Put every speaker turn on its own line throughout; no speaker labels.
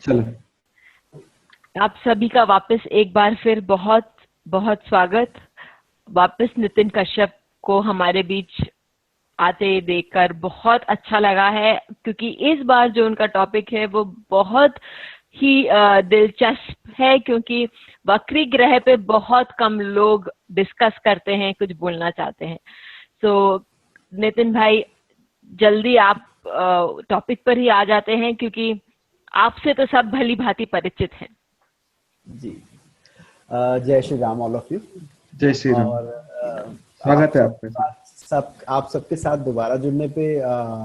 चलो।
आप सभी का वापस एक बार फिर बहुत बहुत स्वागत। वापस नितिन कश्यप को हमारे बीच आते देखकर बहुत अच्छा लगा है, क्योंकि इस बार जो उनका टॉपिक है वो बहुत ही दिलचस्प है, क्योंकि वक्री ग्रह पे बहुत कम लोग डिस्कस करते हैं, कुछ बोलना चाहते हैं। तो नितिन भाई, जल्दी आप टॉपिक पर ही आ जाते हैं, क्योंकि आपसे तो सब भली भांति परिचित हैं।
जी, जय Shri Ram all of you.
जय श्री राम।
और
स्वागत है आपका।
आप सबके साथ दोबारा जुड़ने पे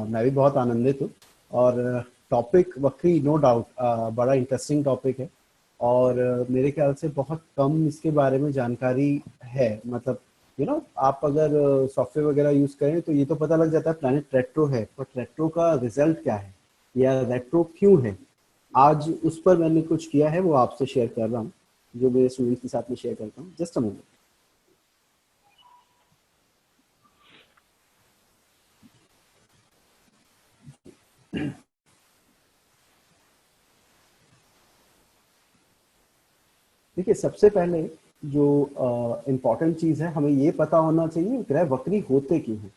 मैं भी बहुत आनंदित हूँ। और टॉपिक वक्री नो डाउट बड़ा इंटरेस्टिंग टॉपिक है, और मेरे ख्याल से बहुत कम इसके बारे में जानकारी है। मतलब आप अगर सॉफ्टवेयर वगैरह यूज करें तो ये तो पता लग जाता है प्लैनेट रेट्रो है, पर रेट्रो का रिजल्ट क्या है या रेट्रो क्यों है, आज उस पर मैंने कुछ किया है, वो आपसे शेयर कर रहा हूँ, जो मेरे स्टूडेंट्स के साथ में शेयर करता हूँ। Just a moment. देखिए, सबसे पहले जो इम्पोर्टेंट चीज है, हमें ये पता होना चाहिए ग्रह वक्री होते क्यों हैं,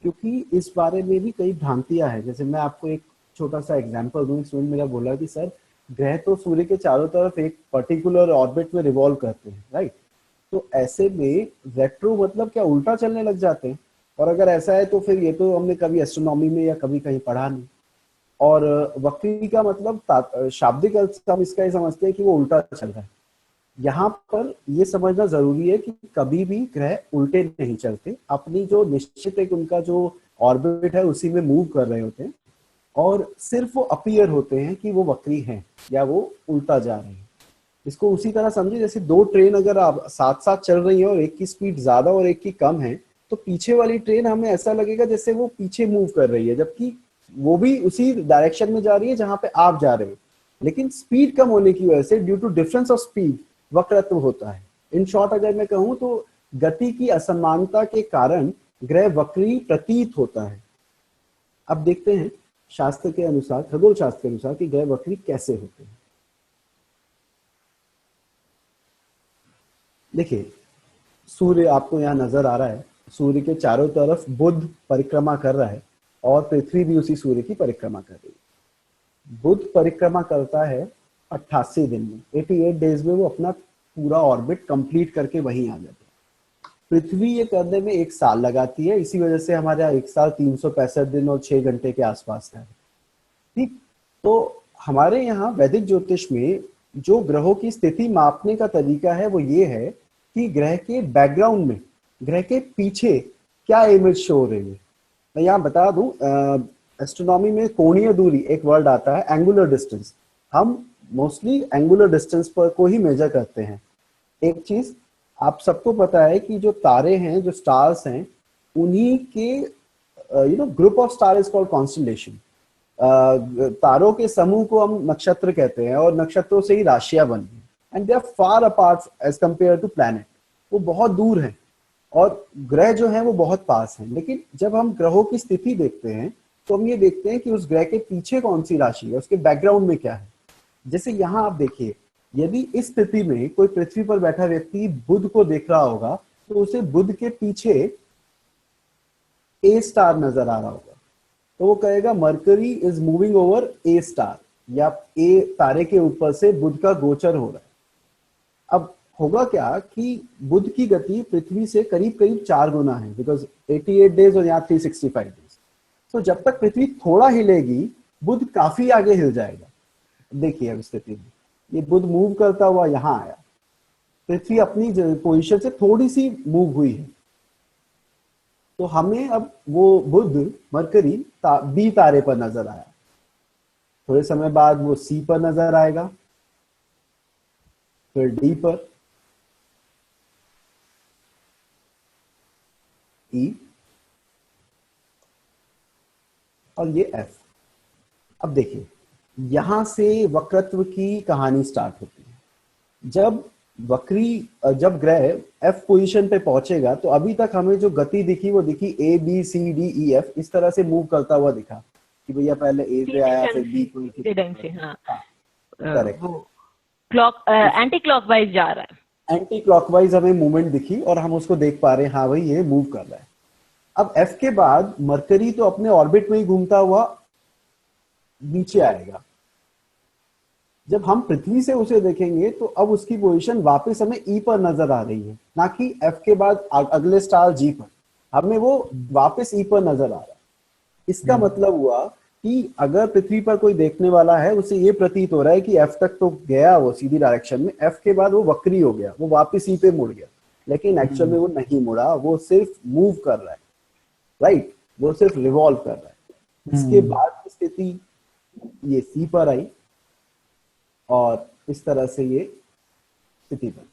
क्योंकि इस बारे में भी कई भ्रांतियां हैं। जैसे मैं आपको एक छोटा सा एग्जांपल दूं। स्टूडेंट मेरा बोला कि सर, ग्रह तो सूर्य के चारों तरफ एक पर्टिकुलर ऑर्बिट में रिवॉल्व करते हैं, राइट? तो ऐसे में रेट्रो मतलब क्या उल्टा चलने लग जाते हैं? और अगर ऐसा है तो फिर ये तो हमने कभी एस्ट्रोनॉमी में या कभी कहीं पढ़ा नहीं। और वक्री का मतलब शाब्दिक अर्थ से हम इसका ये समझते हैं कि वो उल्टा चल रहा है। यहाँ पर ये समझना जरूरी है कि कभी भी ग्रह उल्टे नहीं चलते, अपनी जो निश्चित एक उनका जो ऑर्बिट है उसी में मूव कर रहे होते हैं, और सिर्फ वो अपीयर होते हैं कि वो वक्री हैं या वो उल्टा जा रहे हैं। इसको उसी तरह समझे जैसे दो ट्रेन अगर आप साथ साथ चल रही है और एक की स्पीड ज्यादा और एक की कम है, तो पीछे वाली ट्रेन हमें ऐसा लगेगा जैसे वो पीछे मूव कर रही है, जबकि वो भी उसी डायरेक्शन में जा रही है जहां पे आप जा रहे हो, लेकिन स्पीड कम होने की वजह से due to difference of speed वक्रत्व होता है। इन शॉर्ट अगर मैं कहूं तो गति की असमानता के कारण ग्रह वक्री प्रतीत होता है। अब देखते हैं शास्त्र के अनुसार, खगोल शास्त्र के अनुसार, कि ग्रह वक्री कैसे होते हैं। देखिए, सूर्य आपको यहाँ नजर आ रहा है, सूर्य के चारों तरफ बुध परिक्रमा कर रहा है और पृथ्वी भी उसी सूर्य की परिक्रमा कर रही है। बुध परिक्रमा करता है 88 दिन में, 88 डेज में वो अपना पूरा ऑर्बिट कंप्लीट करके वहीं आ जाता है। पृथ्वी ये करने में 1 साल लगाती है, इसी वजह से हमारे यहाँ 1 साल 365 दिन और 6 घंटे के आसपास है। ठीक, तो हमारे यहाँ वैदिक ज्योतिष में जो ग्रहों की स्थिति मापने का तरीका है वो ये है कि ग्रह के बैकग्राउंड में, ग्रह के पीछे क्या इमेज शो हो रही है। मैं यहाँ बता दूं, एस्ट्रोनॉमी में कोणीय दूरी एक वर्ड आता है, एंगुलर डिस्टेंस। हम मोस्टली एंगुलर डिस्टेंस पर को ही मेजर करते हैं। एक चीज आप सबको पता है कि जो तारे हैं, जो स्टार्स हैं, उन्हीं के group of star is called constellation. तारों के समूह को हम नक्षत्र कहते हैं, और नक्षत्रों से ही राशियां बनती हैं, and they are far apart as compare to planet. वो बहुत दूर हैं और ग्रह जो हैं वो बहुत पास हैं। लेकिन जब हम ग्रहों की स्थिति देखते हैं तो हम ये देखते हैं कि उस ग्रह के पीछे कौन सी राशि है, उसके बैकग्राउंड में क्या है। जैसे यहाँ आप देखिए, यदि इस स्थिति में कोई पृथ्वी पर बैठा व्यक्ति बुध को देख रहा होगा तो उसे बुध के पीछे ए स्टार नजर आ रहा होगा, तो वो कहेगा mercury is moving over A star, या ए तारे के ऊपर से बुध का गोचर हो रहा है। अब होगा क्या कि बुध की गति पृथ्वी से करीब करीब 4 गुना है, बिकॉज 88 डेज और यहाँ 365 डेज। तो जब तक पृथ्वी थोड़ा हिलेगी, बुध काफी आगे हिल जाएगा। देखिए अब स्थिति में ये बुध मूव करता हुआ यहाँ आया, पृथ्वी अपनी पोजीशन से थोड़ी सी मूव हुई है, तो हमें अब वो बुध मरकरी बी तारे पर नजर आया। थोड़े समय बाद वो सी पर नजर आएगा, फिर डी पर, ई, और ये एफ। अब देखिए, यहां से वक्रत्व की कहानी स्टार्ट होती है। जब ग्रह एफ पोजीशन पे पहुंचेगा तो अभी तक हमें जो गति दिखी वो दिखी A B C D E F, इस तरह से मूव करता हुआ दिखा कि भैया पहले ए पे आया, फिर बी को।
ढंग से, हाँ।
Correct.
वो एंटी क्लॉकवाइज जा रहा है।
एंटी क्लॉकवाइज हमें मूवमेंट दिखी और हम उसको देख पा रहे हैं, हाँ भाई ये मूव कर रहा है। अब एफ के बाद मरकरी तो अपने ऑर्बिट में ही घूमता हुआ नीचे आएगा। जब हम पृथ्वी से उसे देखेंगे तो अब उसकी पोजीशन वापस हमें ई पर नजर आ रही है, ना कि एफ के बाद अगले स्टार जी पर। हमें वो वापस ई पर नजर आ रहा है। इसका मतलब हुआ कि अगर पृथ्वी पर कोई देखने वाला है उसे ये प्रतीत हो रहा है कि एफ तक तो गया वो सीधी डायरेक्शन में, एफ के बाद वो वक्री हो गया, वो वापस ई पे मुड़ गया, लेकिन एक्चुअल में वो नहीं मुड़ा, वो सिर्फ मूव कर रहा है, राइट, वो सिर्फ रिवॉल्व कर रहा है। इसके बाद की स्थिति ये सी पर आई और इस तरह से ये स्थिति बनी।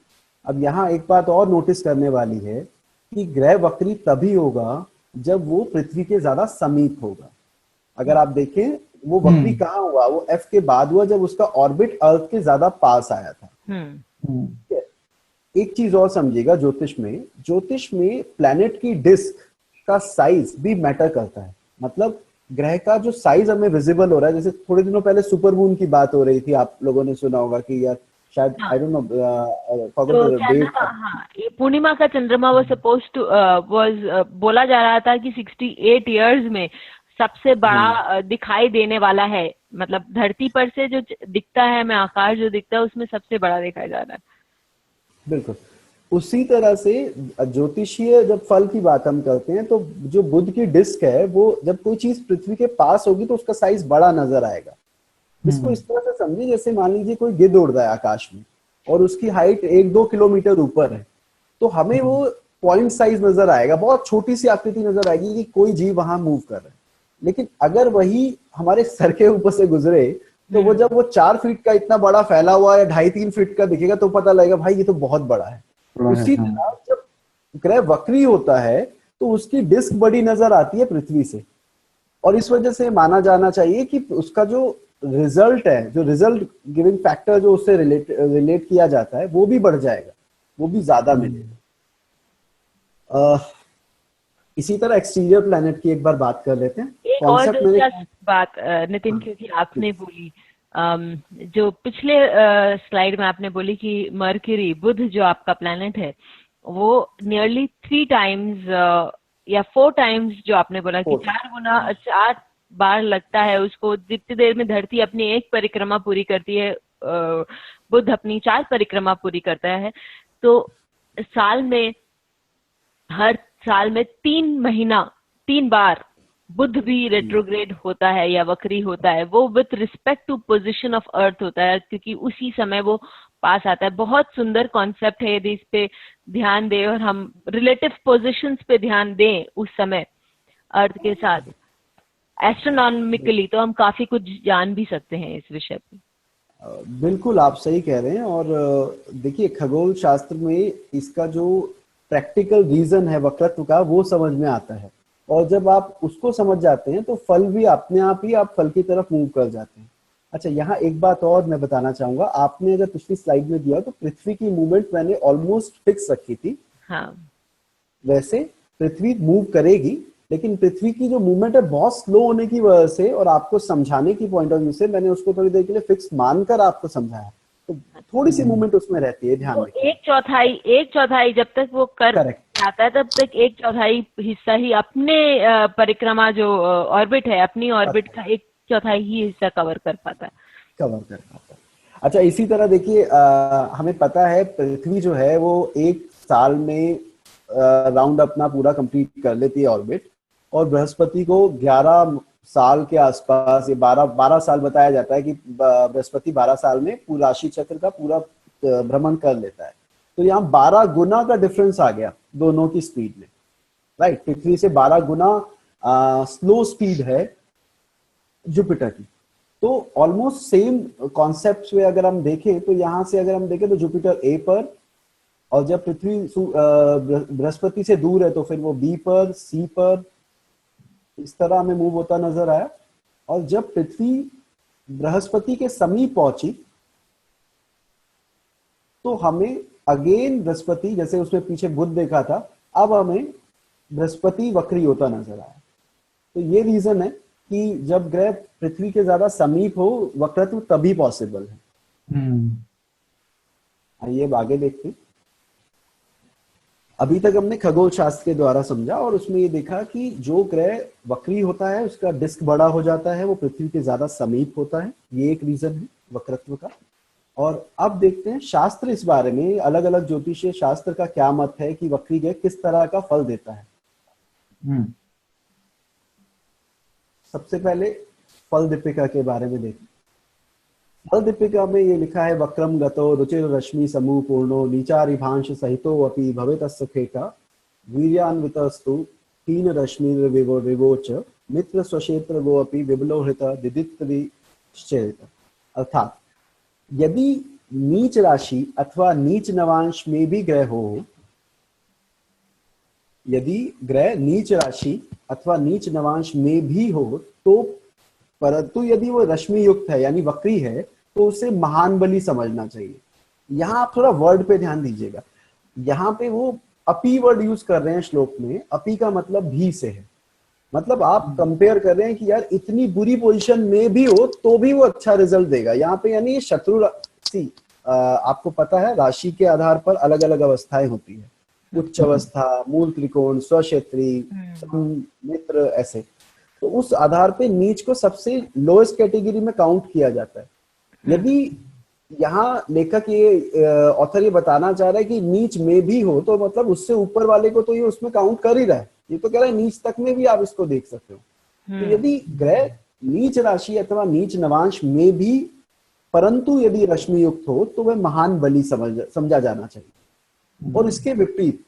अब यहाँ एक बात और नोटिस करने वाली है कि ग्रह वक्री तभी होगा जब वो पृथ्वी के ज्यादा समीप होगा। अगर आप देखें वो वक्री कहाँ हुआ, वो एफ के बाद हुआ जब उसका ऑर्बिट अर्थ के ज्यादा पास आया था। ठीक है? एक चीज और समझिएगा, ज्योतिष में प्लैनेट की डिस्क का साइज भी मैटर करता है। मतलब ग्रह का जो साइज हमें विजिबल हो रहा है, जैसे थोड़े दिनों पहले सुपर मून की बात हो रही थी, आप लोगों ने सुना होगा कि यार शायद आई डोंट नो
तो ये पूर्णिमा का चंद्रमा वो सपोज टू वाज बोला जा रहा था कि 68 इयर्स में सबसे बड़ा दिखाई देने वाला है। मतलब धरती पर से जो दिखता है हमें आकाश जो दिखता है उसमें सबसे बड़ा दिखाई जा रहा है।
बिल्कुल उसी तरह से ज्योतिषीय जब फल की बात हम करते हैं तो जो बुध की डिस्क है वो जब कोई चीज पृथ्वी के पास होगी तो उसका साइज बड़ा नजर आएगा। इसको इस तरह से समझिए जैसे मान लीजिए कोई गिद्ध उड़ रहा है आकाश में और उसकी हाइट 1-2 किलोमीटर ऊपर है, तो हमें वो पॉइंट साइज नजर आएगा, बहुत छोटी सी आकृति नजर आएगी कि कोई जीव वहां मूव कर रहा है। लेकिन अगर वही हमारे सर के ऊपर से गुजरे तो वो जब वो 4 फीट का इतना बड़ा फैला हुआ या 2.5-3 फीट का दिखेगा तो पता लगेगा भाई ये तो बहुत बड़ा है। उसी तरह जब ग्रह वक्री होता है तो उसकी डिस्क बड़ी नजर आती है पृथ्वी से, और इस वजह से माना जाना चाहिए कि उसका जो रिजल्ट है, जो रिजल्ट गिविंग फैक्टर जो उससे रिलेट किया जाता है वो भी बढ़ जाएगा, वो भी ज्यादा मिलेगा। इसी तरह एक्सटीरियर प्लैनेट की एक बार बात कर लेते हैं।
एक और दिलचस्प बात नितिन, क्योंकि आपने बोली जो पिछले स्लाइड में आपने बोली कि मरकरी बुध जो आपका प्लैनेट है वो नियरली 3 टाइम्स या 4 टाइम्स जो आपने बोला कि 4 बार लगता है उसको, जितनी देर में धरती अपनी एक परिक्रमा पूरी करती है बुध अपनी 4 परिक्रमा पूरी करता है। तो हर साल में 3 बार बुध भी रेट्रोग्रेड होता है या वक्री होता है। वो with respect to position of Earth होता है क्योंकि उसी समय वो पास आता है। बहुत सुंदर कॉन्सेप्ट है, यदि इस पे ध्यान दें और हम रिलेटिव पोजीशंस पे ध्यान दें उस समय अर्थ के साथ एस्ट्रोनॉमिकली, तो हम काफी कुछ जान भी सकते हैं इस विषय पे।
बिल्कुल आप सही कह रहे हैं। और देखिए खगोल शास्त्र में इसका जो प्रैक्टिकल रीजन है वक्रत्व का वो समझ में आता है, और जब आप उसको समझ जाते हैं तो फल भी अपने आप ही आप फल की तरफ मूव कर जाते हैं। अच्छा, यहाँ एक बात और मैं बताना चाहूंगा, आपने अगर पिछली स्लाइड में दिया तो पृथ्वी की मूवमेंट मैंने ऑलमोस्ट फिक्स रखी थी।
हाँ।
वैसे पृथ्वी मूव करेगी, लेकिन पृथ्वी की जो मूवमेंट है बहुत स्लो होने की वजह से और आपको समझाने की पॉइंट ऑफ व्यू से मैंने उसको थोड़ी देर के लिए फिक्स मानकर आपको समझाया, तो थोड़ी सी मूवमेंट उसमें रहती है, ध्यान रखिए।
एक चौथाई जब तक वो कर आता है तब तक 1/4 हिस्सा ही अपने परिक्रमा जो ऑर्बिट है अपनी ऑर्बिट का 1/4 ही हिस्सा कवर कर पाता है।
अच्छा, इसी तरह देखिए हमें पता है पृथ्वी जो है वो 1 साल में राउंड अपना पूरा कंप्लीट कर लेती है ऑर्बिट, और बृहस्पति को 11 साल के आसपास, ये 12 साल बताया जाता है कि बृहस्पति 12 साल में पूरा राशि चक्र का पूरा भ्रमण कर लेता है। तो यहाँ 12 गुना का डिफरेंस आ गया दोनों की स्पीड में, राइट। पृथ्वी से 12 गुना स्लो स्पीड है जुपिटर की। तो ऑलमोस्ट सेम कॉन्सेप्ट में अगर हम देखें तो यहाँ से अगर हम देखें तो जुपिटर ए पर, और जब पृथ्वी बृहस्पति से दूर है तो फिर वो बी पर, सी पर, इस तरह हमें मूव होता नजर आया। और जब पृथ्वी बृहस्पति के समीप पहुंची तो हमें अगेन बृहस्पति, जैसे उसमें पीछे बुध देखा था, अब हमें बृहस्पति वक्री होता नजर आया। तो ये रीजन है कि जब ग्रह पृथ्वी के ज्यादा समीप हो वक्रत्व तभी पॉसिबल है। आइए अब आगे देखते हैं। अभी तक हमने खगोल शास्त्र के द्वारा समझा और उसमें ये देखा कि जो ग्रह वक्री होता है उसका डिस्क बड़ा हो जाता है, वो पृथ्वी के ज्यादा समीप होता है, ये एक रीजन है वक्रत्व का। और अब देखते हैं शास्त्र इस बारे में, अलग अलग ज्योतिषीय शास्त्र का क्या मत है कि वक्री ग्रह किस तरह का फल देता है। सबसे पहले फल दीपिका के बारे में देखें। फल दीपिका में ये लिखा है, वक्रम गतो रुचिर रश्मि समूह पूर्णो नीचारिभांश सहितो अपि भवेतस्य खेका वीर्यान्वितस्तु तीन रश्मि विवोच मित्र स्वक्षेत्र गो अपि विबलोहित दिदित्विश्चेत। अर्थात यदि नीच राशि अथवा नीच नवांश में भी ग्रह हो, यदि ग्रह नीच राशि अथवा नीच नवांश में भी हो तो, परंतु यदि वो रश्मि युक्त है यानी वक्री है तो उसे महान बली समझना चाहिए। यहाँ आप थोड़ा वर्ड पे ध्यान दीजिएगा, यहाँ पे वो अपी वर्ड यूज कर रहे हैं श्लोक में। अपी का मतलब भी से है, मतलब आप कंपेयर कर रहे हैं कि यार इतनी बुरी पोजीशन में भी हो तो भी वो अच्छा रिजल्ट देगा यहाँ पे। यानी शत्रु आपको पता है राशि के आधार पर अलग अलग अवस्थाएं होती है, उच्च अवस्था, मूल त्रिकोण, स्वक्षेत्री, मित्र, ऐसे। तो उस आधार पे नीच को सबसे लोएस्ट कैटेगरी में काउंट किया जाता है। यदि यहाँ लेखक ये ऑथर ये बताना चाह रहा है कि नीच में भी हो तो मतलब उससे ऊपर वाले को तो ये उसमें काउंट कर ही रहा है। ये तो कह रहा है नीच तक में भी आप इसको देख सकते हो। तो यदि ग्रह नीच राशि अथवा नीच नवांश में भी परंतु यदि रश्मि युक्त हो तो वह महान बली समझा जाना चाहिए। और इसके विपरीत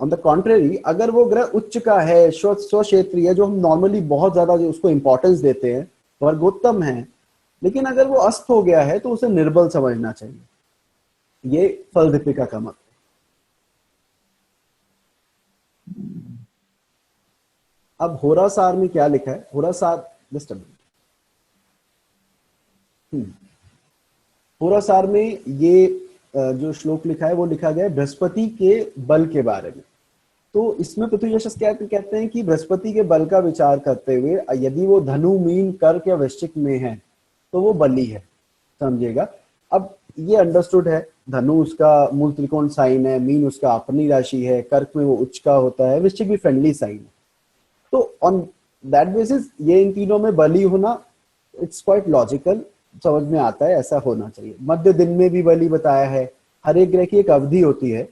ऑन द कॉन्ट्रेरी अगर वो ग्रह उच्च का है, स्वक्षेत्रीय, जो हम नॉर्मली बहुत ज्यादा जो उसको इंपॉर्टेंस देते हैं, वर्गोत्तम है, लेकिन अगर वो अस्त हो गया है तो उसे निर्बल समझना चाहिए। ये फल दीपिका का मत है। अब होरासार में क्या लिखा है, होरासार जस्ट अ मिनट। होरासार में ये जो श्लोक लिखा है वो लिखा गया है बृहस्पति के बल के बारे में। तो इसमें पृथ्वी यशस क्या कहते हैं कि बृहस्पति के बल का विचार करते हुए यदि वो धनु, मीन, कर्क या वृश्चिक में है तो वो बली है, समझिएगा। अब ये अंडरस्टूड है, धनु उसका मूल त्रिकोण साइन है, मीन उसका अपनी राशि है, कर्क में वो उच्च का होता है, वृश्चिक भी फ्रेंडली साइन है। तो ऑन दैट बेसिस ये इन तीनों में बली होना इट्स क्वाइट लॉजिकल, समझ में आता है, ऐसा होना चाहिए। मध्य दिन में भी बली बताया है। हर एक ग्रह की एक अवधि होती है,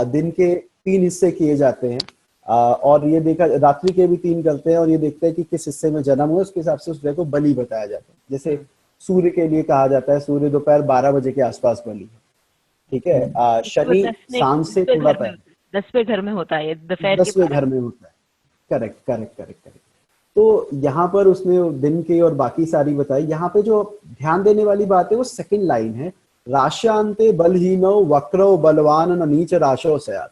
दिन के 3 हिस्से किए जाते हैं और ये देखा रात्रि के भी 3 करते हैं और ये देखते हैं कि किस हिस्से में जन्म हुआ, उसके हिसाब से उस ग्रह को बली बताया जाता है। जैसे सूर्य के लिए कहा जाता है सूर्य दोपहर 12 बजे के आसपास बली है, ठीक है। शनि सांझ से थोड़ा पहले
10वें घर में होता है,
10वें घर में होता है। Correct correct correct correct. तो यहाँ पर उसने दिन के और बाकी सारी बताई। यहाँ पे जो ध्यान देने वाली बात है वो सेकंड लाइन है, राश्यांते बलहीनो वक्रो बलवान न नीच राशो सयात।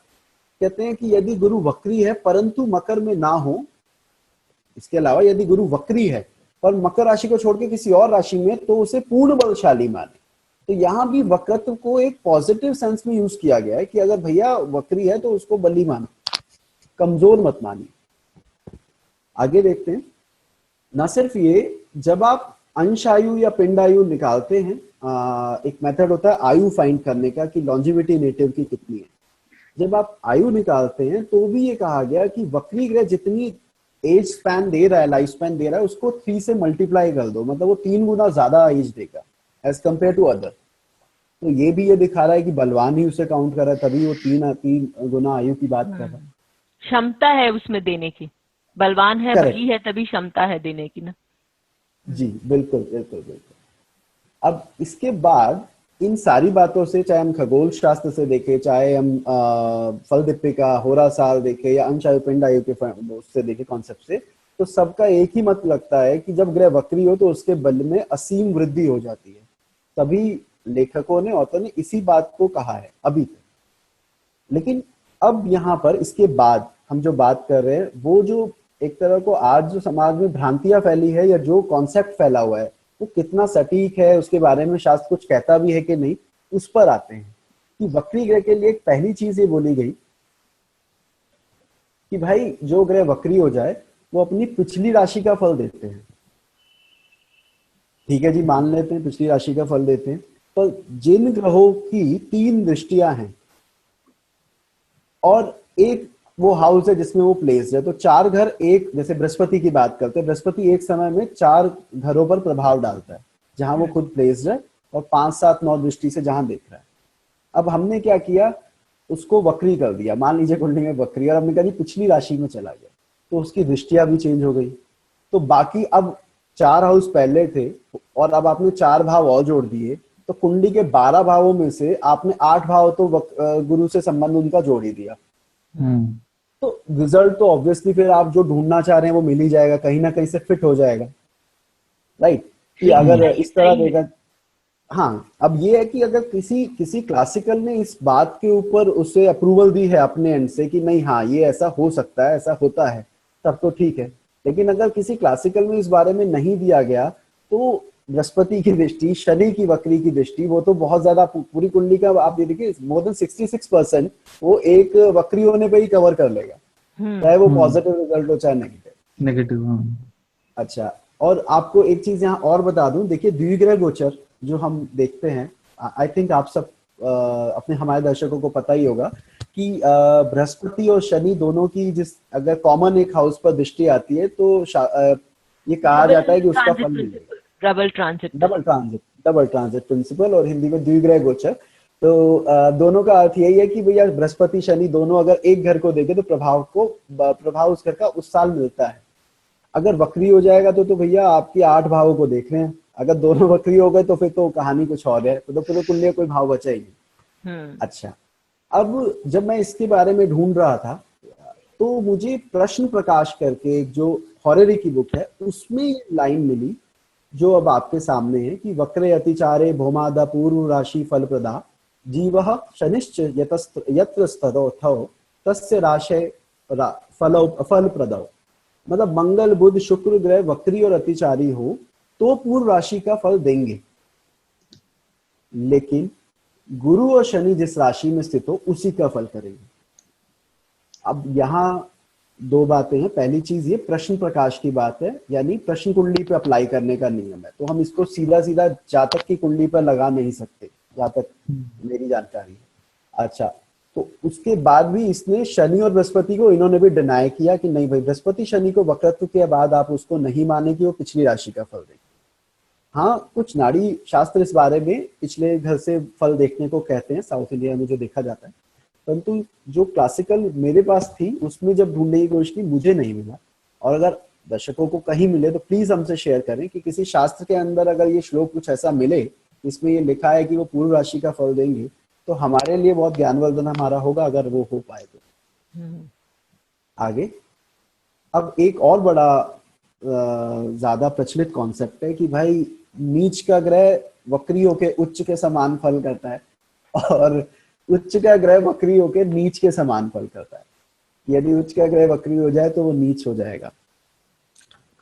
कहते हैं कि यदि गुरु वक्री है परंतु मकर में ना हो, इसके अलावा यदि गुरु वक्री है पर मकर राशि को छोड़ के किसी और राशि में तो उसे पूर्ण बलशाली माने। तो यहाँ भी वक्रत्व को एक पॉजिटिव सेंस में यूज किया गया है कि अगर भैया वक्री है तो उसको बली मानो, कमजोर मत मानिए। आगे देखते हैं। न सिर्फ ये, जब आप अंश आयु या पिंड आयु निकालते हैं, एक मेथड होता है आयु फाइंड करने का कि लॉन्जिविटी नेटिव की कितनी है। जब आप आयु निकालते हैं तो भी ये कहा गया कि वक्री ग्रह जितनी एज स्पैन दे रहा है, लाइफ स्पैन दे रहा है, उसको 3 से मल्टीप्लाई कर दो, मतलब वो 3 गुना ज्यादा एज देगा एज कंपेयर टू अदर। तो ये भी ये दिखा रहा है कि बलवान ही उसे काउंट कर रहा है, तभी वो 3 गुना आयु की बात कर रहा है।
क्षमता है उसमें देने की, बलवान है, बली है, तभी क्षमता है देने की ना।
जी बिल्कुल बिल्कुल बिल्कुल। अब इसके बाद इन सारी बातों से, चाहे हम खगोल शास्त्र से देखें, चाहे हम फल दीपिका, होरासाल देखे या अंश आयु पिंड आयु के उससे देखे कॉन्सेप्ट से, तो सबका एक ही मत लगता है कि जब ग्रह वक्री हो तो उसके बल में असीम वृद्धि हो जाती है। तभी लेखकों ने, ऑथर ने इसी बात को कहा है अभी तक। लेकिन अब यहाँ पर इसके बाद हम जो बात कर रहे हैं वो जो एक तरह को आज जो समाज में भ्रांतियां फैली है या जो कॉन्सेप्ट फैला हुआ है वो कितना सटीक है, उसके बारे में शास्त्र कुछ कहता भी है कि नहीं, उस पर आते हैं। कि वक्री ग्रह के लिए एक पहली चीज ये बोली गई कि भाई जो ग्रह वक्री हो जाए वो अपनी पिछली राशि का फल देते हैं। ठीक है जी, मान लेते हैं पिछली राशि का फल देते हैं, पर जिन ग्रहों की 3 दृष्टियां हैं और एक वो हाउस है जिसमें वो प्लेस्ड है, तो 4 घर एक, जैसे बृहस्पति की बात करते हैं, बृहस्पति एक समय में 4 घरों पर प्रभाव डालता है जहां वो खुद प्लेस्ड है और 5, 7, 9 दृष्टि से जहां देख रहा है। अब हमने क्या किया, उसको वक्री कर दिया। मान लीजिए कुंडली में वक्री, और हमने कहा जी पिछली राशि में चला गया, तो उसकी दृष्टियां भी चेंज हो गई। तो बाकी अब 4 हाउस पहले थे और अब आपने 4 भाव और जोड़ दिए, तो कुंडली के 12 भावों में से आपने 8 भाव तो गुरु से संबंध उनका जोड़ ही दिया। तो रिजल्ट तो ऑब्वियसली फिर आप जो ढूंढना चाह रहे हैं वो मिल ही जाएगा, कहीं ना कहीं से फिट हो जाएगा, राइट? कि अगर इस तरह देखा, हाँ, अब ये है कि अगर किसी क्लासिकल ने इस बात के ऊपर उसे अप्रूवल दी है अपने एंड से कि नहीं, हाँ ये ऐसा हो सकता है, ऐसा होता है, तब तो ठीक है। लेकिन अगर किसी क्लासिकल में इस बारे में नहीं दिया गया, तो बृहस्पति की दृष्टि, शनि की वक्री की दृष्टि, वो तो बहुत ज्यादा पूरी कुंडली का आप ये देखिए मोर देन 66% वो एक वक्री होने पे ही कवर कर लेगा, चाहे वो पॉजिटिव रिजल्ट हो चाहे नेगेटिव। अच्छा, और आपको एक चीज यहाँ और बता दूं, देखिए द्विग्रह गोचर जो हम देखते हैं, आई थिंक आप सब अपने हमारे दर्शकों को पता ही होगा कि बृहस्पति और शनि दोनों की जिस अगर कॉमन एक हाउस पर दृष्टि आती है तो ये कहा जाता है कि उसका फल मिलेगा। डबल ट्रांजिट प्रिंसिपल, और हिंदी में द्विग्रह गोचर। तो दोनों का अर्थ यही है कि भैया बृहस्पति शनि दोनों अगर एक घर को देखे तो प्रभाव उस घर का उस साल मिलता है। अगर वक्री हो जाएगा तो भैया आपकी 8 भावों को देख रहे हैं, अगर दोनों वक्री हो गए तो फिर तो कहानी कुछ और है, तो फिर कुंडली में कोई भाव बचा ही नहीं। अच्छा, अब जब मैं इसके बारे में ढूंढ रहा था तो मुझे प्रश्न प्रकाश करके एक जो हॉरेरी की बुक है उसमें लाइन मिली जो अब आपके सामने है कि वक्रे अतिचारे भौमादा पूर्व राशि फल प्रदा जीवः शनिश्च यत्र स्थौ तस्य राशे फल प्रदौ। मतलब मंगल बुध शुक्र ग्रह वक्री और अतिचारी हो तो पूर्व राशि का फल देंगे, लेकिन गुरु और शनि जिस राशि में स्थित हो उसी का फल करेंगे। अब यहाँ 2 बातें हैं। पहली चीज ये प्रश्न प्रकाश की बात है, यानी प्रश्न कुंडली पे अप्लाई करने का नियम है, तो हम इसको सीधा सीधा जातक की कुंडली पर लगा नहीं सकते, जातक मेरी जानकारी है। अच्छा, तो उसके बाद भी इसने शनि और बृहस्पति को इन्होंने भी डिनाई किया कि नहीं भाई, बृहस्पति शनि को वक्रत्व के बाद आप उसको नहीं माने कि वो पिछली राशि का फल देंगे। हाँ, कुछ नाड़ी शास्त्र इस बारे में पिछले घर से फल देखने को कहते हैं, साउथ इंडिया में जो देखा जाता है, परंतु जो क्लासिकल मेरे पास थी उसमें जब ढूंढने की कोशिश की मुझे नहीं मिला। और अगर दर्शकों को कहीं मिले तो प्लीज हमसे शेयर करें कि किसी शास्त्र के अंदर अगर ये श्लोक कुछ ऐसा मिले इसमें ये लिखा है कि वो पूर्व राशि का फल देंगे, तो हमारे लिए बहुत ज्ञानवर्धन हमारा होगा अगर वो हो पाए तो। आगे, अब एक और बड़ा ज्यादा प्रचलित कॉन्सेप्ट है कि भाई नीच का ग्रह वक्री होके उच्च के समान फल करता है और उच्च का ग्रह वक्री होके नीच के समान फल करता है। यदि उच्च का ग्रह वक्री हो जाए तो वो नीच हो जाएगा।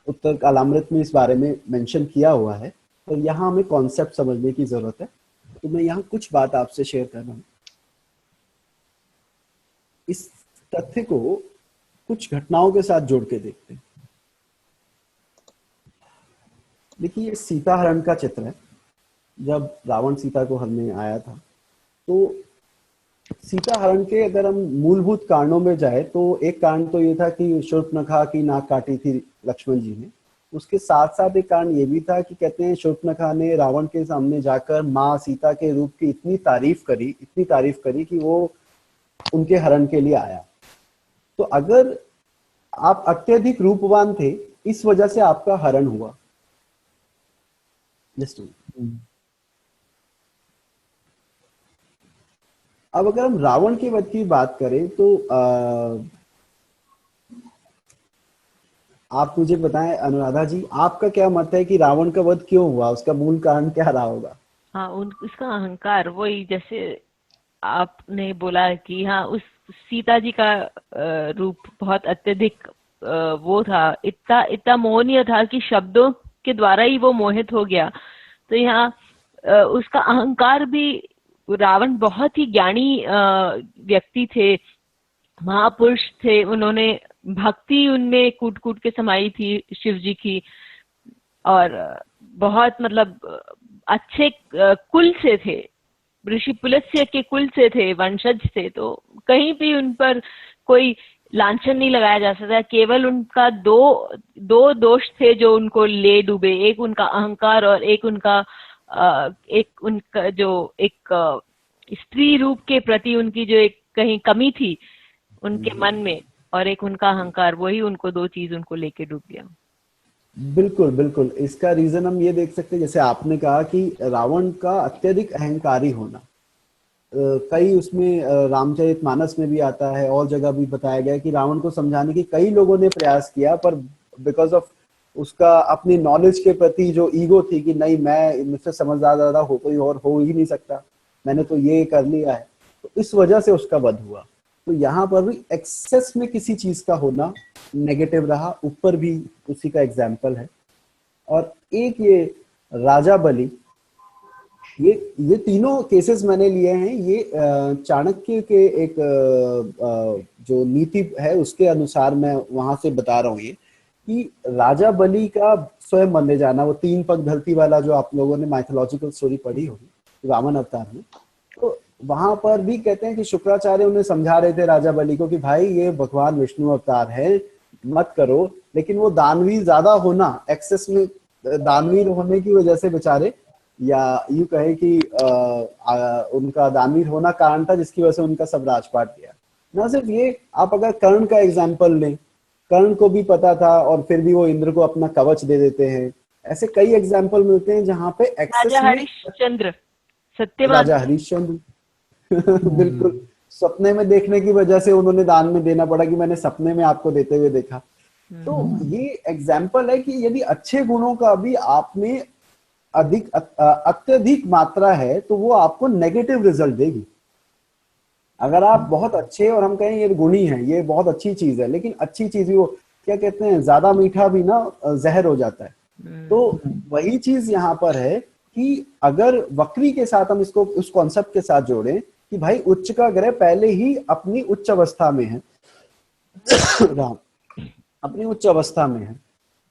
उत्तर कालामृत में इस बारे में मेंशन किया हुआ है, तो यहाँ हमें कॉन्सेप्ट समझने की जरूरत है। तो मैं यहाँ कुछ बात आपसे शेयर कर रहा हूँ। इस तथ्य को कुछ घटनाओं के साथ जोड़ के देखते हैं। देखिए, ये सीता हरण का चित्र है। जब रावण सीता को हरने आया था तो सीता हरण के अगर हम मूलभूत कारणों में जाए तो एक कारण तो ये था कि शूर्पणखा की नाक काटी थी लक्ष्मण जी ने। उसके साथ साथ एक कारण ये भी था कि कहते हैं शूर्पणखा ने रावण के सामने जाकर माँ सीता के रूप की इतनी तारीफ करी कि वो उनके हरण के लिए आया। तो अगर आप अत्यधिक रूपवान थे, इस वजह से आपका हरण हुआ। अब अगर हम रावण के वध की बात करें तो आप मुझे बताएं अनुराधा जी, आपका क्या मत है कि रावण का वध क्यों हुआ, उसका मूल कारण क्या रहा होगा?
हाँ, उसका अहंकार, वही जैसे आपने बोला कि हाँ, उस सीता जी का रूप बहुत अत्यधिक वो था, इतना मोहनीय था कि शब्दों के द्वारा ही वो मोहित हो गया। तो यहाँ उसका अहंकार भी, रावण बहुत ही ज्ञानी व्यक्ति थे, महापुरुष थे, उन्होंने भक्ति उनमें कूट कूट के समाई थी शिव जी की, और बहुत मतलब अच्छे कुल से थे, ऋषि पुलत्स्य के कुल से थे, वंशज थे, तो कहीं भी उन पर कोई लांछन नहीं लगाया जा सकता। केवल उनका दो दोष थे जो उनको ले डूबे, एक उनका अहंकार और एक उनका जो एक स्त्री रूप के प्रति उनकी जो एक कहीं कमी थी उनके मन में, और एक उनका अहंकार, वही उनको दो चीज उनको लेके डूब गया।
बिल्कुल बिल्कुल, इसका रीजन हम ये देख सकते हैं, जैसे आपने कहा कि रावण का अत्यधिक अहंकारी होना, कई उसमें रामचरितमानस में भी आता है और जगह भी बताया गया है कि रावण को समझाने की कई लोगों ने प्रयास किया, पर बिकॉज ऑफ उसका अपनी नॉलेज के प्रति जो ईगो थी कि नहीं, मैं मुझसे समझदार ज्यादा हो कोई और हो ही नहीं सकता, मैंने तो ये कर लिया है, तो इस वजह से उसका वध हुआ। तो यहाँ पर भी एक्सेस में किसी चीज का होना नेगेटिव रहा, ऊपर भी उसी का एग्जाम्पल है। और एक ये राजा बलि, ये तीनों केसेस मैंने लिए हैं, ये चाणक्य के एक जो नीति है उसके अनुसार मैं वहां से बता रहा हूँ, ये कि राजा बलि का स्वयं बंदे जाना, वो 3 पग धरती वाला जो आप लोगों ने माइथोलॉजिकल स्टोरी पढ़ी होगी वामन अवतार में, तो वहां पर भी कहते हैं कि शुक्राचार्य उन्हें समझा रहे थे राजा बलि को कि भाई ये भगवान विष्णु अवतार है, मत करो, लेकिन वो दानवीर ज्यादा होना, एक्सेस में दानवीर होने की वजह से बेचारे, या यूं कहे कि उनका दानवीर होना कारण था जिसकी वजह से उनका सब राजपाट गया। ना सिर्फ ये, आप अगर कर्ण का एग्जाम्पल लें, कर्ण को भी पता था और फिर भी वो इंद्र को अपना कवच दे देते हैं। ऐसे कई एग्जाम्पल मिलते हैं जहाँ पे एक्सेस
राजा
में,
हरिश्चंद्र, सत्यवान
राजा हरिश्चंद्र बिल्कुल, सपने में देखने की वजह से उन्होंने दान में देना पड़ा कि मैंने सपने में आपको देते हुए देखा। तो ये एग्जाम्पल है कि यदि अच्छे गुणों का भी आप में अत्यधिक मात्रा है तो वो आपको नेगेटिव रिजल्ट देगी। अगर आप बहुत अच्छे, और हम कहें ये गुणी है, ये बहुत अच्छी चीज है, लेकिन अच्छी चीज भी, वो क्या कहते हैं, ज्यादा मीठा भी ना जहर हो जाता है। तो वही चीज यहाँ पर है कि अगर वक्री के साथ हम इसको उस कॉन्सेप्ट के साथ जोड़ें कि भाई उच्च का ग्रह पहले ही अपनी उच्च अवस्था में है राम अपनी उच्च अवस्था में है,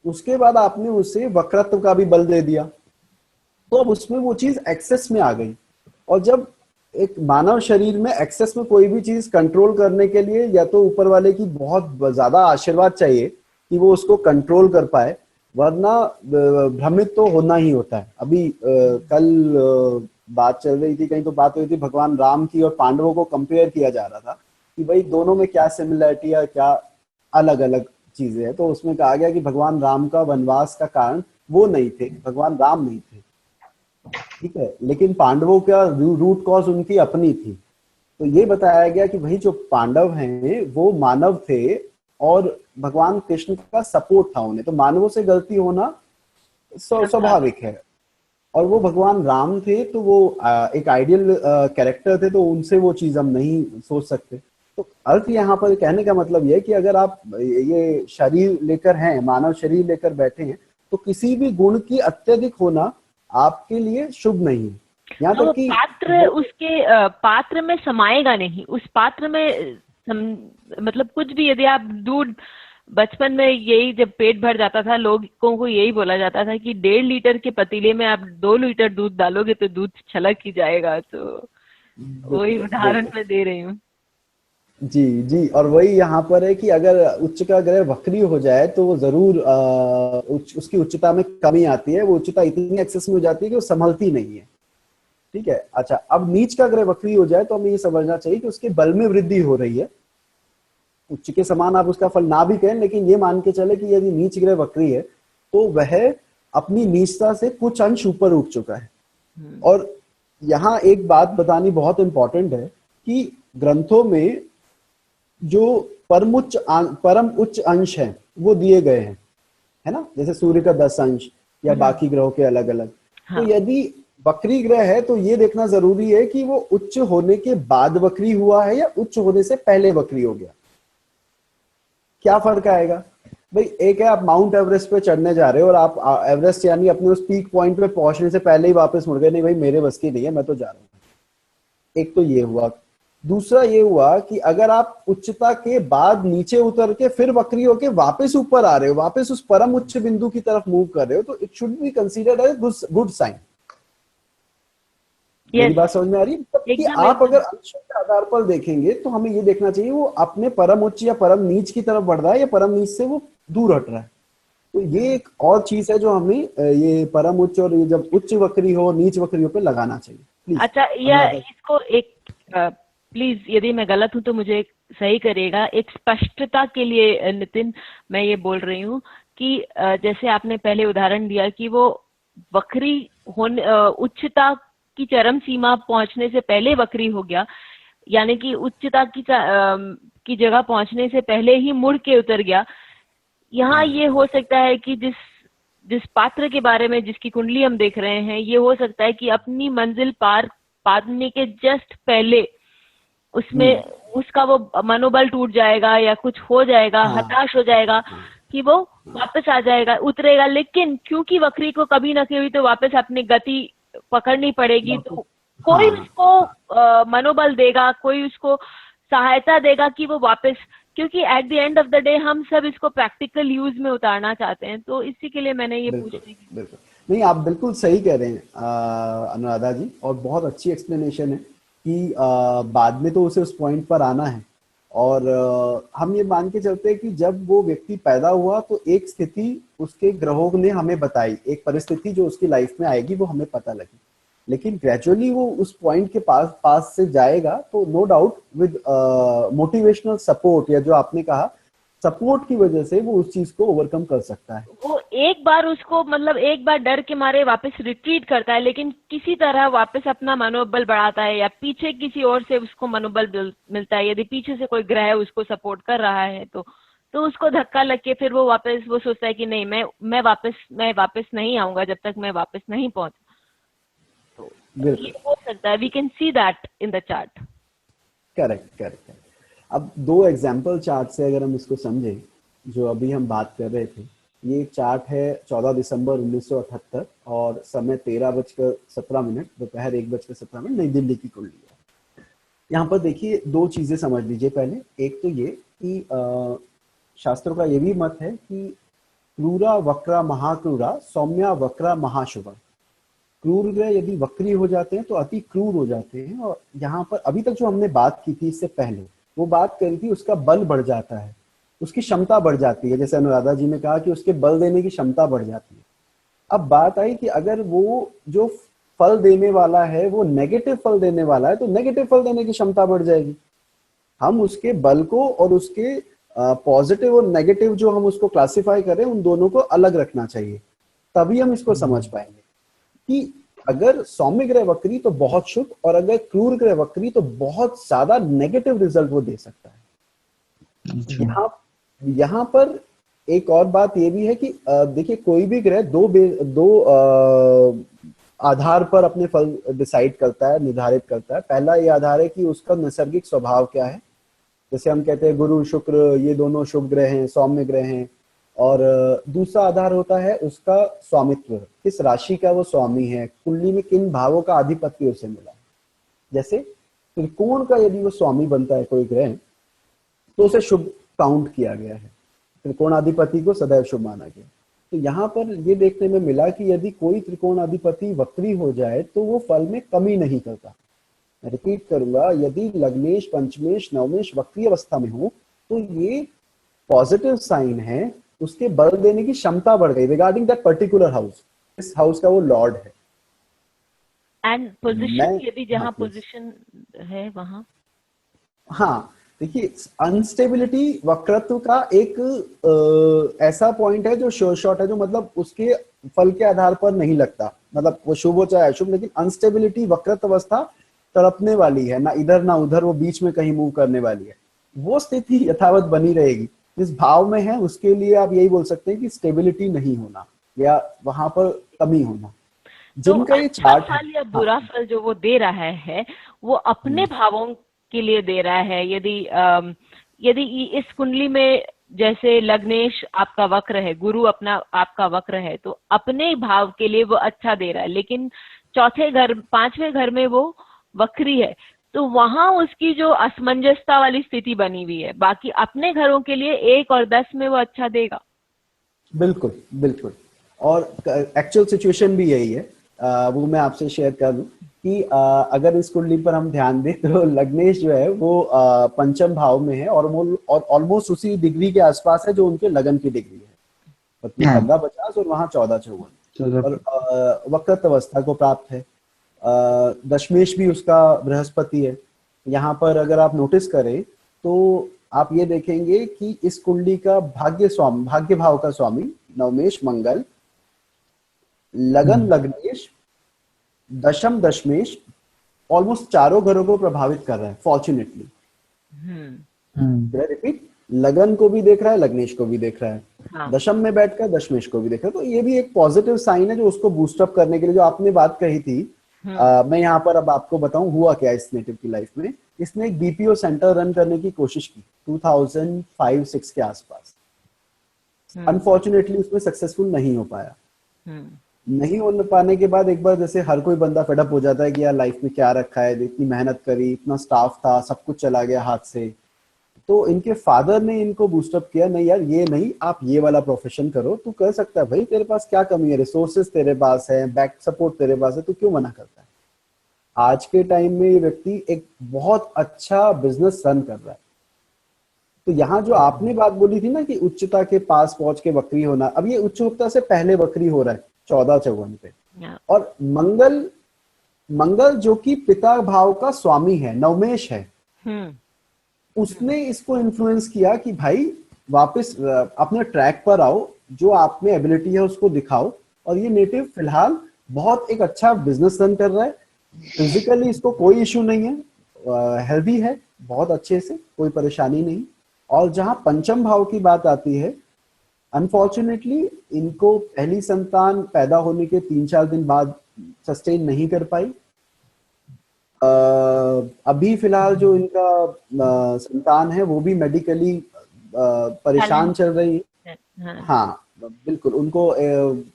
उसके बाद आपने उसे वक्रत्व का भी बल दे दिया, तो अब उसमें वो चीज एक्सेस में आ गई। और जब एक मानव शरीर में एक्सेस में कोई भी चीज कंट्रोल करने के लिए या तो ऊपर वाले की बहुत ज्यादा आशीर्वाद चाहिए कि वो उसको कंट्रोल कर पाए, वरना भ्रमित तो होना ही होता है। अभी कल बात चल रही थी, कहीं तो बात हुई थी भगवान राम की और पांडवों को कंपेयर किया जा रहा था कि भाई दोनों में क्या सिमिलरिटी है, क्या अलग अलग चीजें हैं। तो उसमें कहा गया कि भगवान राम का वनवास का कारण वो नहीं थे, भगवान राम नहीं थे, ठीक है, लेकिन पांडवों का रूट कॉज उनकी अपनी थी। तो ये बताया गया कि भाई जो पांडव हैं वो मानव थे और भगवान कृष्ण का सपोर्ट था उन्हें, तो मानवों से गलती होना स्वाभाविक है। और वो भगवान राम थे तो वो एक आइडियल कैरेक्टर थे, तो उनसे वो चीज हम नहीं सोच सकते। तो अर्थ यहाँ पर कहने का मतलब ये है कि अगर आप ये शरीर लेकर हैं, मानव शरीर लेकर बैठे हैं, तो किसी भी गुण की अत्यधिक होना आपके लिए शुभ नहीं है। यहाँ तक कि
पात्र उसके पात्र में समाएगा नहीं, उस पात्र में मतलब कुछ भी, यदि आप दूध, बचपन में यही जब पेट भर जाता था लोगों को यही बोला जाता था कि 1.5 लीटर के पतीले में आप 2 लीटर दूध डालोगे तो दूध छलक ही जाएगा। तो वही उदाहरण मैं दे रही हूँ।
जी जी, और वही यहाँ पर है कि अगर उच्च का ग्रह वक्री हो जाए तो वो जरूर उसकी उच्चता में कमी आती है, वो उच्चता इतनी एक्सेस में हो जाती है कि वो संभलती नहीं है, ठीक है। अच्छा, अब नीच का ग्रह वक्री हो जाए तो हमें ये समझना चाहिए कि उसके बल में वृद्धि हो रही है। उच्च के समान आप उसका फल ना भी कहें, लेकिन ये मान के चले कि यदि नीच ग्रह वक्री है तो वह अपनी नीचता से कुछ अंश ऊपर उठ चुका है। और यहाँ एक बात बतानी बहुत इंपॉर्टेंट है कि ग्रंथों में जो परम उच्च अंश हैं वो दिए गए हैं, है ना, जैसे सूर्य का 10 अंश या बाकी ग्रहों के अलग अलग। हाँ। तो यदि वक्री ग्रह है तो ये देखना जरूरी है कि वो उच्च होने के बाद वक्री हुआ है या उच्च होने से पहले वक्री हो गया। क्या फर्क आएगा भाई? एक है आप माउंट एवरेस्ट पे चढ़ने जा रहे हो और आप एवरेस्ट यानी अपने उस पीक पॉइंट पे पहुंचने से पहले ही वापस मुड़ गए, नहीं भाई मेरे बस की नहीं है, मैं तो जा रहा हूं। एक तो ये हुआ। दूसरा ये हुआ कि अगर आप उच्चता के बाद नीचे उतर के फिर वक्री होके वापस ऊपर आ रहे हो, वापस उस परम उच्च बिंदु की तरफ मूव कर रहे हो, तो it should be considered as good sign. मेरी बात समझ में आ रही है? मतलब कि आप अगर अंशों के आधार पर देखेंगे तो हमें ये देखना चाहिए वो अपने परम उच्च या परम नीच की तरफ बढ़ रहा है या परम नीच से वो दूर हट रहा है। तो ये एक और चीज है जो हमें ये परम उच्च और ये जब उच्च वक्री हो नीच वक्री हो पे लगाना चाहिए। प्लीज।
अच्छा, या इसको एक प्लीज, यदि मैं गलत हूं तो मुझे सही करिएगा। एक स्पष्टता के लिए नितिन, मैं ये बोल रही हूँ कि जैसे आपने पहले उदाहरण दिया कि वो वक्री होने, उच्चता की चरम सीमा पहुंचने से पहले वक्री हो गया, यानी कि उच्चता की जगह पहुंचने से पहले ही मुड़ के उतर गया। यहाँ ये हो सकता है कि जिस पात्र के बारे में जिसकी कुंडली हम देख रहे हैं, ये हो सकता है कि अपनी मंजिल पार पाने के जस्ट पहले उसमें उसका वो मनोबल टूट जाएगा या कुछ हो जाएगा, हताश हो जाएगा कि वो वापस आ जाएगा, उतरेगा। लेकिन क्योंकि वक्री को कभी ना कभी तो वापस अपनी गति पकड़नी पड़ेगी, तो कोई उसको मनोबल देगा, कोई उसको सहायता देगा कि वो वापस, क्योंकि at the end of the day हम सब इसको प्रैक्टिकल यूज में उतारना चाहते हैं। तो इसी के लिए मैंने ये पूछने की।
बिल्कुल नहीं, आप बिल्कुल सही कह रहे हैं अनुराधा जी, और बहुत अच्छी एक्सप्लेनेशन है कि बाद में तो उसे उस पॉइंट पर आना है। और हम ये मान के चलते हैं कि जब वो व्यक्ति पैदा हुआ तो एक स्थिति उसके ग्रहों ने हमें बताई, एक परिस्थिति जो उसकी लाइफ में आएगी वो हमें पता लगी, लेकिन ग्रेजुअली वो उस पॉइंट के पास से जाएगा। तो no doubt with motivational support या जो आपने कहा सपोर्ट की वजह से वो उस चीज को ओवरकम कर सकता है।
वो एक बार उसको मतलब एक बार डर के मारे वापस रिट्रीट करता है, लेकिन किसी तरह वापस अपना मनोबल बढ़ाता है या पीछे किसी और से उसको मनोबल मिलता है। यदि पीछे से कोई ग्रह उसको सपोर्ट कर रहा है तो उसको धक्का लग के फिर वो वापस वो सोचता है कि नहीं, मैं वापस नहीं आऊंगा जब तक मैं वापस नहीं पहुंचा। तो ये हो सकता है, we can see that in the chart.
Correct. अब दो एग्जाम्पल चार्ट से अगर हम इसको समझें, जो अभी हम बात कर रहे थे, ये चार्ट है 14 दिसंबर 1978 और समय 13:17, दोपहर 1:17 नई दिल्ली की कुंडली है। यहाँ पर देखिए दो चीजें समझ लीजिए। पहले एक तो ये कि शास्त्रों का ये भी मत है कि क्रूरा वक्रा महाक्रूरा सौम्या वक्रा महाशुभा। क्रूर ग्रह यदि वक्री हो जाते हैं तो अति क्रूर हो जाते हैं। और यहाँ पर अभी तक जो हमने बात की थी इससे पहले, वो बात करी थी उसका बल बढ़ जाता है, उसकी क्षमता बढ़ जाती है। जैसे अनुराधा जी ने कहा कि उसके बल देने की क्षमता बढ़ जाती है। अब बात आई कि अगर वो जो फल देने वाला है वो नेगेटिव फल देने वाला है तो नेगेटिव फल देने की क्षमता बढ़ जाएगी। हम उसके बल को और उसके पॉजिटिव और नेगेटिव जो हम उसको क्लासिफाई करें उन दोनों को अलग रखना चाहिए, तभी हम इसको समझ पाएंगे कि अगर सौम्य ग्रह वक्री तो बहुत शुभ और अगर क्रूर ग्रह वक्री तो बहुत ज्यादा नेगेटिव रिजल्ट वो दे सकता है। यहाँ पर एक और बात ये भी है कि देखिए कोई भी ग्रह दो आधार पर अपने फल डिसाइड करता है, निर्धारित करता है। पहला ये आधार है कि उसका नैसर्गिक स्वभाव क्या है। जैसे हम कहते हैं गुरु शुक्र ये दोनों शुभ ग्रह हैं, सौम्य ग्रह हैं। और दूसरा आधार होता है उसका स्वामित्व, किस राशि का वो स्वामी है, कुंडली में किन भावों का आधिपत्य उसे मिला है। जैसे त्रिकोण का यदि वो स्वामी बनता है कोई ग्रह तो उसे शुभ काउंट किया गया है, त्रिकोणाधिपति को सदैव शुभ माना गया। तो यहाँ पर ये देखने में मिला कि यदि कोई त्रिकोणाधिपति वक्री हो जाए तो वो फल में कमी नहीं करता। मैं रिपीट करूंगा, यदि लग्नेश पंचमेश नवमेश वक्री अवस्था में हो तो ये पॉजिटिव साइन है, उसके बल देने की क्षमता बढ़ गई रिगार्डिंग दैट पर्टिकुलर हाउस। इस हाउस का वो लॉर्ड है।
एंड पोजीशन यदि जहां पोजीशन है वहां,
हाँ देखिए अनस्टेबिलिटी वक्रत्व का एक ऐसा पॉइंट है जो श्योर शॉट है, जो मतलब उसके फल के आधार पर नहीं लगता, मतलब वो शुभ हो चाहे अशुभ, लेकिन अनस्टेबिलिटी वक्रत्व अवस्था तड़पने वाली है, ना इधर ना उधर, वो बीच में कहीं मूव करने वाली है। वो स्थिति यथावत बनी रहेगी। जिस भाव में है उसके लिए आप यही बोल सकते हैं कि स्टेबिलिटी नहीं होना या वहां पर कमी होना। जिनका ये चार्ट
फल या बुरा फल जो वो दे रहा है वो अपने भावों के लिए दे रहा है। यदि इस कुंडली में जैसे लग्नेश आपका वक्र है, गुरु अपना आपका वक्र है, तो अपने भाव के लिए वो अच्छा दे रहा है। लेकिन चौथे घर, पांचवें घर में वो वक्री है, तो वहां उसकी जो असमंजसता वाली स्थिति बनी हुई है। बाकी अपने घरों के लिए 1 और 10 में वो अच्छा देगा।
बिल्कुल बिल्कुल। और एक्चुअल सिचुएशन भी यही है। वो मैं आपसे शेयर कर दूं कि अगर इस कुंडली पर हम ध्यान दें तो लग्नेश जो है वो पंचम भाव में है और ऑलमोस्ट उसी डिग्री के आसपास है जो उनके लगन की डिग्री है, मतलब
हाँ
15-50 और वहाँ 14-54
14
और वक्रत अवस्था को प्राप्त है। दशमेश भी उसका बृहस्पति है। यहाँ पर अगर आप नोटिस करें तो आप ये देखेंगे कि इस कुंडली का भाग्य भाव का स्वामी नवमेश मंगल, लगन लग्नेश, दशम दशमेश ऑलमोस्ट चारों घरों को प्रभावित कर रहा है फॉर्चुनेटली। रिपीट, लगन को भी देख रहा है, लग्नेश को भी देख रहा है,
हाँ।
दशम में बैठकर दशमेश को भी देख रहा है। तो ये भी एक पॉजिटिव साइन है जो उसको बूस्ट अप करने के लिए, जो आपने बात कही थी। मैं यहाँ पर अब आपको बताऊं हुआ क्या इस नेटिव की लाइफ में। इसने एक बीपीओ सेंटर रन करने की कोशिश की 2005-6 के आसपास। अनफॉर्चुनेटली उसमें सक्सेसफुल नहीं हो पाया। नहीं हो पाने के बाद एक बार जैसे हर कोई बंदा फेडअप हो जाता है कि यार लाइफ में क्या रखा है, इतनी मेहनत करी, इतना स्टाफ था, सब कुछ चला गया हाथ से। तो इनके फादर ने इनको बूस्टअप किया, नहीं यार ये नहीं, आप ये वाला प्रोफेशन करो, तू कर सकता है भाई, तेरे पास क्या कमी है, रिसोर्सेज तेरे पास है, बैक सपोर्ट तेरे पास है, तू क्यों मना करता है। आज के टाइम में ये व्यक्ति एक बहुत अच्छा बिजनेस रन कर रहा है। तो यहाँ जो आपने बात बोली थी ना कि उच्चता के पास पहुंच के वक्री होना, अब ये उच्चता से पहले वक्री हो रहा है 14-54 पे। और मंगल जो कि पिता भाव का स्वामी है, नवमेश है, उसने इसको इन्फ्लुएंस किया कि भाई वापस अपने ट्रैक पर आओ, जो आप में एबिलिटी है उसको दिखाओ। और ये नेटिव फिलहाल बहुत एक अच्छा बिजनेस रन कर रहा है। फिजिकली इसको कोई इश्यू नहीं है, हेल्दी है बहुत अच्छे से, कोई परेशानी नहीं। और जहां पंचम भाव की बात आती है, अनफॉर्चुनेटली इनको पहली संतान पैदा होने के 3-4 दिन बाद सस्टेन नहीं कर पाई। अभी फिलहाल जो इनका संतान है वो भी मेडिकली परेशान चल रही है। हाँ बिल्कुल, उनको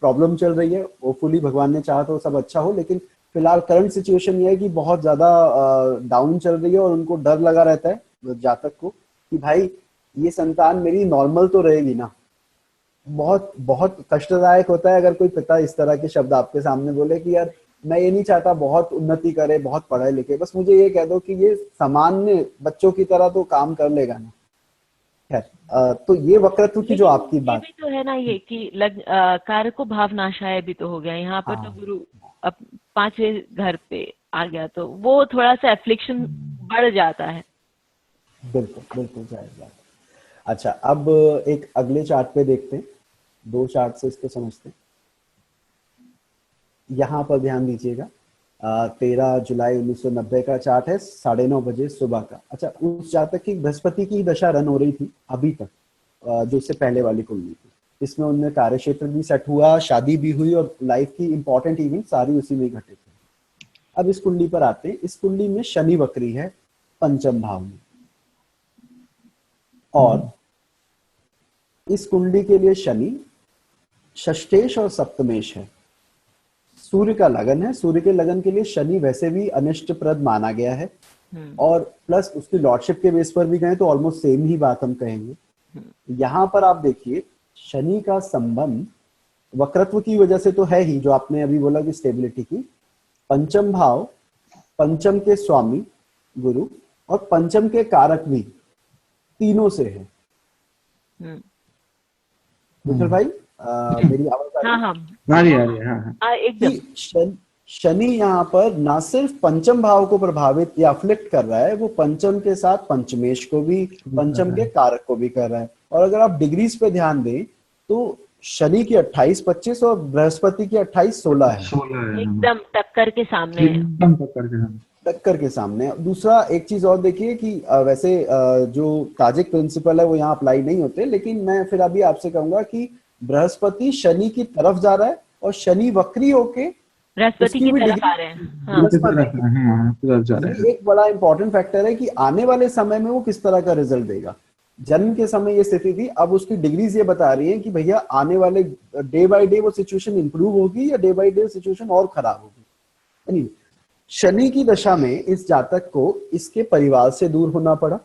प्रॉब्लम चल रही है। होपफुली भगवान ने चाहा तो सब अच्छा हो, लेकिन फिलहाल करंट सिचुएशन ये है कि बहुत ज्यादा डाउन चल रही है और उनको डर लगा रहता है जातक को कि भाई ये संतान मेरी नॉर्मल तो रहेगी ना। बहुत बहुत कष्टदायक होता है अगर कोई पिता इस तरह के शब्द आपके सामने बोले कि यार मैं ये नहीं चाहता बहुत उन्नति करे, बहुत पढ़े लिखे, बस मुझे ये कह दो कि ये सामान्य बच्चों की तरह तो काम कर लेगा ना। खैर, तो ये वक्रत्व की जो आपकी बात
भी तो है ना, ये कि कार्य को भावनाशाय भी तो हो गया यहाँ पर। तो गुरु अब 5वें घर पे आ गया तो वो थोड़ा सा एफ्लिक्शन बढ़ जाता है।
बिल्कुल बिल्कुल जाएगा। अच्छा, अब एक अगले चार्ट पे देखते हैं, 2 चार्ट से इसको समझते हैं। यहाँ पर ध्यान दीजिएगा, 13 जुलाई 1990 का चार्ट है, 9:30 बजे सुबह का। अच्छा, उस जातक की बृहस्पति की दशा रन हो रही थी अभी तक, जो इससे पहले वाली कुंडली थी। इसमें उनमें कार्य क्षेत्र भी सेट हुआ, शादी भी हुई और लाइफ की इंपॉर्टेंट इवेंट सारी उसी में घटित है। अब इस कुंडली पर आते हैं। इस कुंडली में शनि वक्री है पंचम भाव में, और इस कुंडली के लिए शनि षष्ठेश और सप्तमेश है। सूर्य का लगन है, सूर्य के लगन के लिए शनि वैसे भी अनिष्टप्रद माना गया है, और प्लस उसकी लॉर्डशिप के बेस पर भी गए तो ऑलमोस्ट सेम ही बात हम कहेंगे। यहां पर आप देखिए, शनि का संबंध वक्रत्व की वजह से तो है ही, जो आपने अभी बोला कि स्टेबिलिटी की, पंचम भाव, पंचम के स्वामी गुरु और पंचम के कारक भी, तीनों से है। विठल भाई, मेरी आवाज आ रही है? एकदम। शनि यहाँ पर ना सिर्फ पंचम भाव को प्रभावित या अफ्लिक्ट कर रहा है, वो पंचम के साथ पंचमेश को भी, पंचम के कारक को भी कर रहा है। और अगर आप डिग्रीज पे ध्यान दें तो शनि की 28-25 और बृहस्पति की 28-16 है।
एकदम टक्कर के सामने है,
एकदम टक्कर के
सामने। दूसरा एक चीज और देखिए कि वैसे जो ताजिक प्रिंसिपल है वो यहाँ अप्लाई नहीं होते, लेकिन मैं फिर अभी आपसे कहूंगा कि बृहस्पति शनि की तरफ जा रहा है और शनि वक्री होके
बृहस्पति की तरफ आ रहे हैं।
एक बड़ा इंपॉर्टेंट फैक्टर है कि आने वाले समय में वो किस तरह का रिजल्ट देगा। जन्म के समय ये स्थिति थी, अब उसकी डिग्रीज ये बता रही है कि भैया आने वाले डे बाय डे वो सिचुएशन इंप्रूव होगी या डे बाय डे सिचुएशन और खराब होगी। शनि की दशा में इस जातक को इसके परिवार से दूर होना पड़ा,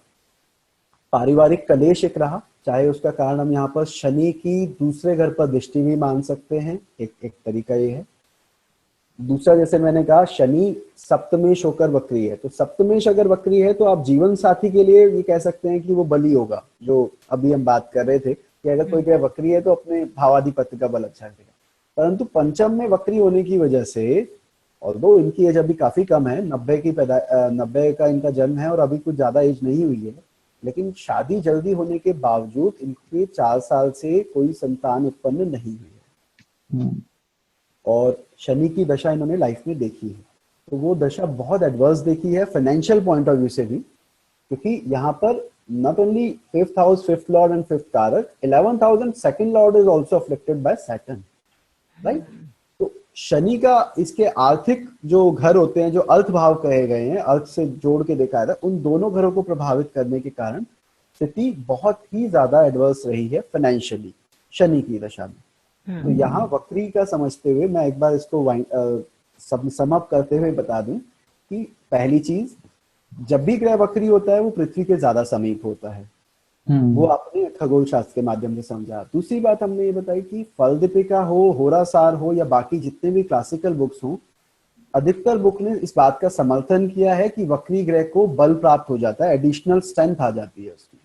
पारिवारिक कलेश एक रहा, चाहे उसका कारण हम यहाँ पर शनि की दूसरे घर पर दृष्टि भी मान सकते हैं, एक तरीका ये है। दूसरा, जैसे मैंने कहा, शनि सप्तमेश होकर वक्री है, तो सप्तमेश अगर वक्री है तो आप जीवन साथी के लिए ये कह सकते हैं कि वो बली होगा, जो अभी हम बात कर रहे थे कि अगर कोई ग्रह वक्री है तो अपने भावाधिपत्य का बल अच्छा करेगा। परंतु पंचम में वक्री होने की वजह से, और दो इनकी एज अभी काफी कम है, 90 का इनका जन्म है और अभी कुछ ज्यादा एज नहीं हुई है, लेकिन शादी जल्दी होने के बावजूद इनके 4 साल से कोई संतान उत्पन्न नहीं हुई है। और शनि की दशा इन्होंने लाइफ में देखी है, तो वो दशा बहुत एडवर्स देखी है फाइनेंशियल पॉइंट ऑफ व्यू से भी, क्योंकि यहाँ पर not only 5th house 5th lord and 5th कारक, 11th house and 2nd lord is also afflicted by Saturn, right. तो शनि का इसके आर्थिक जो घर होते हैं, जो अर्थ भाव कहे गए हैं, अर्थ से जोड़ के देखा है, उन दोनों घरों को प्रभावित करने के कारण स्थिति बहुत ही ज्यादा एडवर्स रही है फाइनेंशियली शनि की दशा में। तो यहाँ वक्री का समझते हुए मैं एक बार इसको सम अप करते हुए बता दूं कि पहली चीज, जब भी ग्रह वक्री होता है वो पृथ्वी के ज्यादा समीप होता है, वो आपने खगोल शास्त्र के माध्यम से समझा। दूसरी बात हमने ये बताई कि फल दीपिका हो, होरासार हो या बाकी जितने भी क्लासिकल बुक्स हों, अधिकतर बुक ने इस बात का समर्थन किया है कि वक्री ग्रह को बल प्राप्त हो जाता है, एडिशनल स्ट्रेंथ आ जाती है उसकी।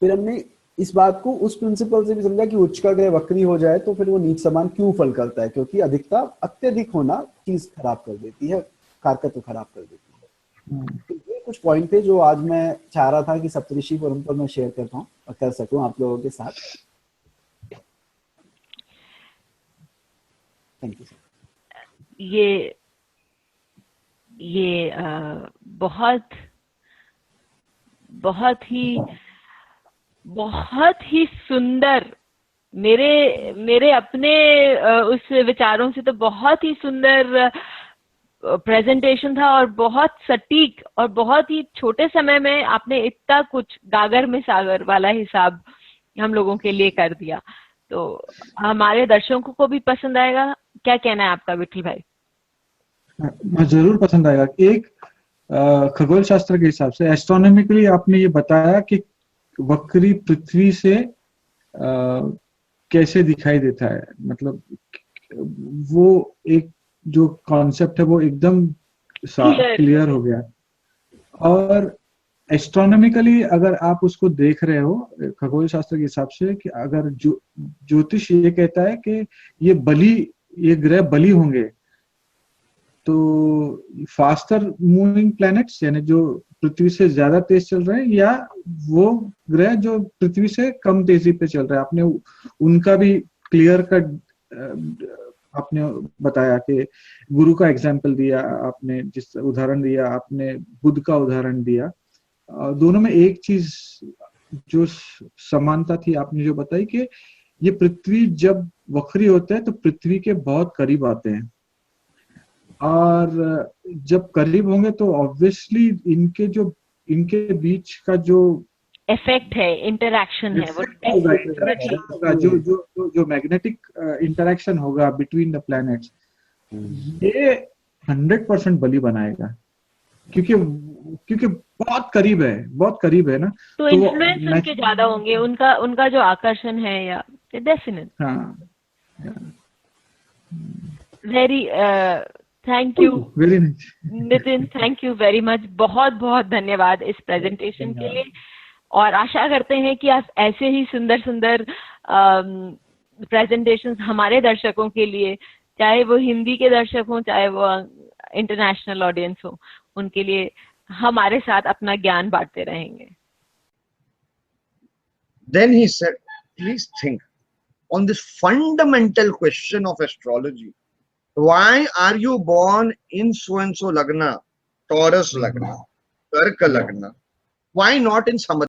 फिर हमने इस बात को उस प्रिंसिपल से भी समझा कि उच्च का ग्रह वक्री हो जाए तो फिर वो नीच समान क्यों फल करता है, क्योंकि अधिकता अत्यधिक होना चीज खराब कर देती है, कारकत्व खराब कर देती है। तो ये कुछ पॉइंट थे जो आज मैं चाह रहा था कि सप्तऋषि फोरम पर मैं शेयर करता हूँ और कर सकूं आप लोगों के साथ। Thank you sir.
ये बहुत ही सुंदर, मेरे अपने उस विचारों से तो बहुत ही सुंदर प्रेजेंटेशन था, और बहुत सटीक, और बहुत ही छोटे समय में आपने इतना कुछ गागर में सागर वाला हिसाब हम लोगों के लिए कर दिया, तो हमारे दर्शकों को भी पसंद आएगा। क्या कहना है आपका विठल भाई?
जरूर पसंद आएगा। एक खगोल शास्त्र के हिसाब से, एस्ट्रोनॉमिकली आपने ये बताया कि वक्री पृथ्वी से कैसे दिखाई देता है, मतलब वो एक जो कॉन्सेप्ट है वो एकदम क्लियर हो गया। और एस्ट्रोनॉमिकली अगर आप उसको देख रहे हो खगोल शास्त्र के हिसाब से, कि अगर ज्योतिष ये कहता है कि ये ग्रह बली होंगे, तो फास्टर मूविंग प्लैनेट्स यानी जो पृथ्वी से ज्यादा तेज चल रहे हैं, या वो ग्रह जो पृथ्वी से कम तेजी पे चल रहे हैं, आपने उनका भी क्लियर कट आपने बताया कि गुरु का एग्जाम्पल दिया आपने, जिस उदाहरण दिया आपने, बुध का उदाहरण दिया। दोनों में एक चीज जो समानता थी आपने जो बताई कि ये पृथ्वी जब वक्री होते हैं तो पृथ्वी के बहुत करीब आते हैं, और जब करीब होंगे तो ऑब्वियसली इनके बीच का जो
इफेक्ट है, इंटरेक्शन है, वो
जो मैग्नेटिक इंटरेक्शन होगा बिटवीन द प्लैनेट्स, ये 100% बलि बनाएगा, क्योंकि बहुत करीब है ना,
तो इन्फ्लुएंस उनके ज्यादा होंगे, उनका जो आकर्षण है, या डेफिनेट।
हाँ,
very thank you Nitin, thank you very much, बहुत बहुत धन्यवाद इस प्रेजेंटेशन के लिए, और आशा करते हैं कि आप ऐसे ही सुंदर सुंदर प्रेजेंटेशंस हमारे दर्शकों के लिए, चाहे वो हिंदी के दर्शक हो, चाहे वो इंटरनेशनल ऑडियंस हो, उनके लिए हमारे साथ अपना ज्ञान बांटते रहेंगे।
Then he said, please think on this fundamental question of astrology. Why are you born in so and so lagna, Taurus lagna, Karka lagna? Why not in some